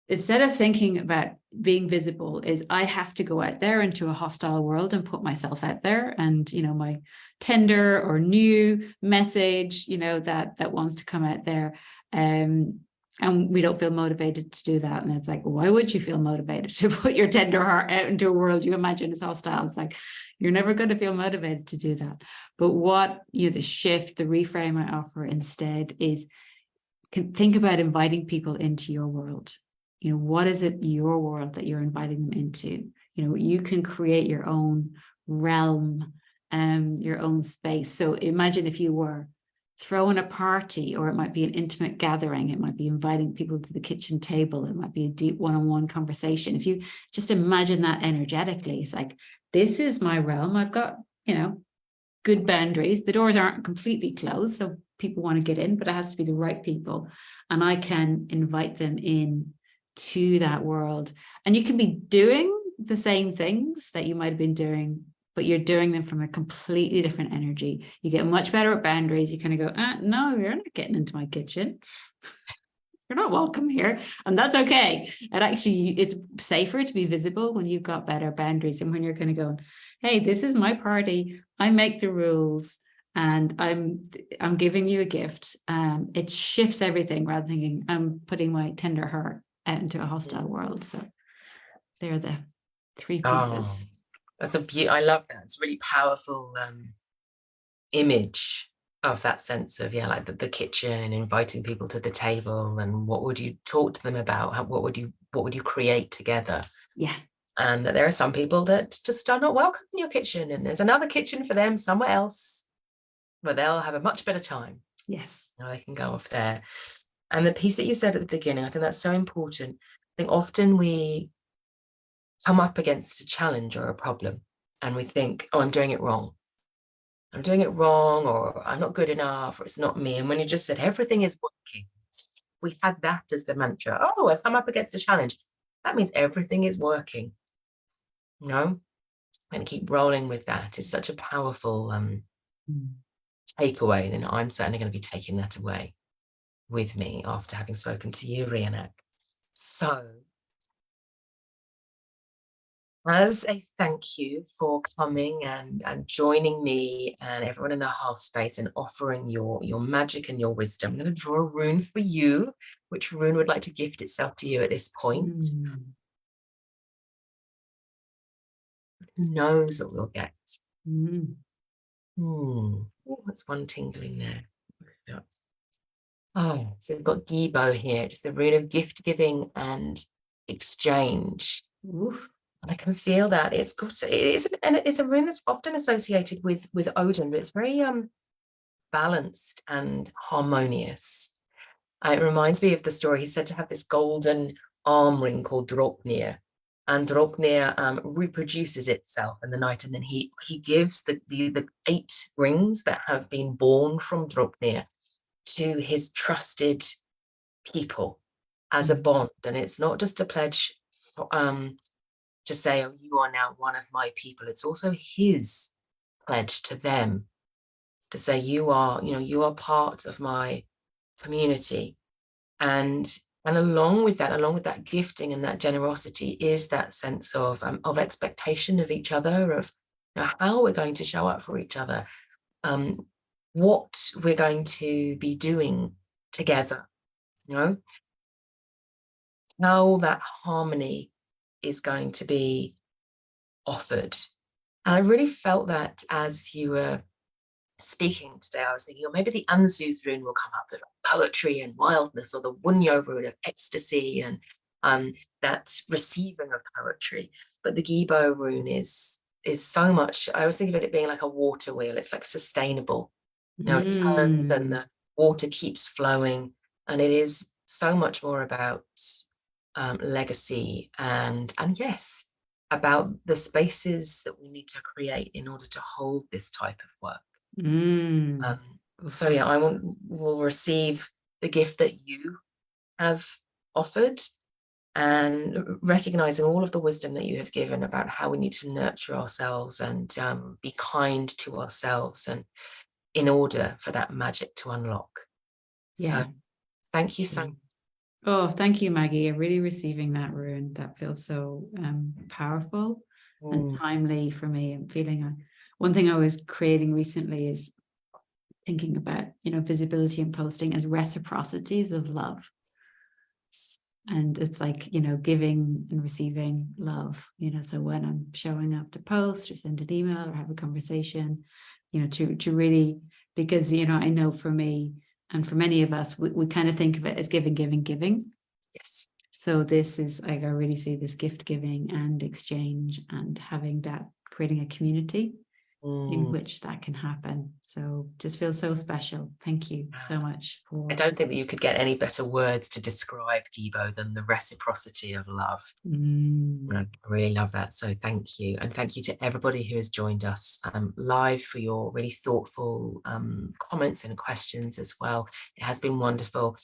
instead of thinking about being visible, is I have to go out there into a hostile world and put myself out there, and my tender or new message, that wants to come out there, and we don't feel motivated to do that. And it's like, why would you feel motivated to put your tender heart out into a world you imagine is hostile? It's like, you're never going to feel motivated to do that. But what, the shift, the reframe I offer instead is, think about inviting people into your world. What is it, your world, that you're inviting them into? You can create your own realm, your own space. So imagine if you were throwing a party, or it might be an intimate gathering. It might be inviting people to the kitchen table. It might be a deep one-on-one conversation. If you just imagine that energetically, it's like, this is my realm. I've got, good boundaries. The doors aren't completely closed, so people want to get in, but it has to be the right people. And I can invite them in to that world. And you can be doing the same things that you might have been doing, but you're doing them from a completely different energy. You get much better at boundaries. You kind of go, no, you're not getting into my kitchen. You're not welcome here. And that's okay. And actually, it's safer to be visible when you've got better boundaries, and when you're kind of going, hey, this is my party. I make the rules, and I'm giving you a gift. It shifts everything, rather than thinking I'm putting my tender heart out into a hostile world. So they're the three pieces. That's I love that. It's a really powerful image of that sense of, like the kitchen, inviting people to the table, and what would you talk to them about? What would you create together? Yeah. And that there are some people that just are not welcome in your kitchen, and there's another kitchen for them somewhere else, but they'll have a much better time. Yes. They can go off there. And the piece that you said at the beginning, I think that's so important. I think often we come up against a challenge or a problem, and we think, oh, I'm doing it wrong. I'm doing it wrong, or I'm not good enough, or it's not me. And when you just said everything is working, we had that as the mantra. Oh, I've come up against a challenge. That means everything is working. And keep rolling with that. It's such a powerful takeaway. And I'm certainly going to be taking that away with me after having spoken to you, Rionach. So As a thank you for coming and joining me and everyone in the health space and offering your magic and your wisdom, I'm going to draw a rune for you. Which rune would like to gift itself to you at this point? Who knows what we'll get? Oh, that's one tingling there. Oh, so we've got Gibo here, just the rune of gift giving and exchange. Oof. And I can feel that it's a rune that's often associated with Odin, but it's very balanced and harmonious. It reminds me of the story. He's said to have this golden arm ring called Draupnir, and Draupnir reproduces itself in the night, and then he gives the 8 rings that have been born from Draupnir to his trusted people as a bond. And it's not just a pledge for, to say, oh, you are now one of my people. It's also his pledge to them to say, you are part of my community. And along with that gifting and that generosity is that sense of expectation of each other, of how we're going to show up for each other, what we're going to be doing together, how that harmony is going to be offered. And I really felt that as you were speaking today. I was thinking, or maybe the Anzu's rune will come up with poetry and wildness, or the Wunyo rune of ecstasy and that receiving of poetry. But the Gibo rune is so much. I was thinking of it being like a water wheel. It's like sustainable. It turns and the water keeps flowing, and it is so much more about legacy and yes, about the spaces that we need to create in order to hold this type of work. So yeah, I will receive the gift that you have offered, and recognizing all of the wisdom that you have given about how we need to nurture ourselves and be kind to ourselves, and in order for that magic to unlock. Yeah. So thank you so much. Oh, thank you, Maggie. I'm really receiving that rune. That feels so powerful and timely for me. I'm feeling one thing I was creating recently is thinking about, visibility and posting as reciprocities of love. And it's like, giving and receiving love, so when I'm showing up to post or send an email or have a conversation, to really, because, I know for me and for many of us, we kind of think of it as giving. Yes. So this is like, I really see this gift giving and exchange and having that, creating a community in which that can happen. So just feels so special. Thank you so much for. I don't think that you could get any better words to describe Gibo than the reciprocity of love. I really love that. So thank you. And thank you to everybody who has joined us live for your really thoughtful comments and questions as well. It has been wonderful.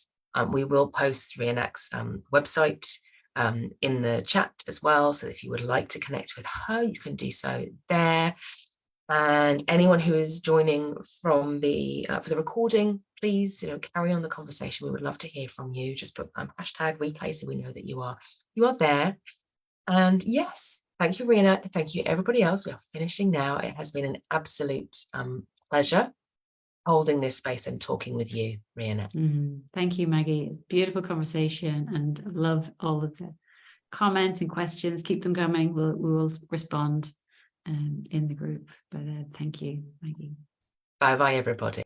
We will post Rionach's website in the chat as well. So if you would like to connect with her, you can do so there. And anyone who is joining from the for the recording, please carry on the conversation. We would love to hear from you. Just put hashtag replay so we know that you are there. And yes, thank you, Rionach. Thank you, everybody else. We are finishing now. It has been an absolute pleasure holding this space and talking with you, Rionach. Thank you, Maggie. Beautiful conversation, and I love all of the comments and questions. Keep them coming. We will respond in the group. But thank you, Maggie. Bye-bye, everybody.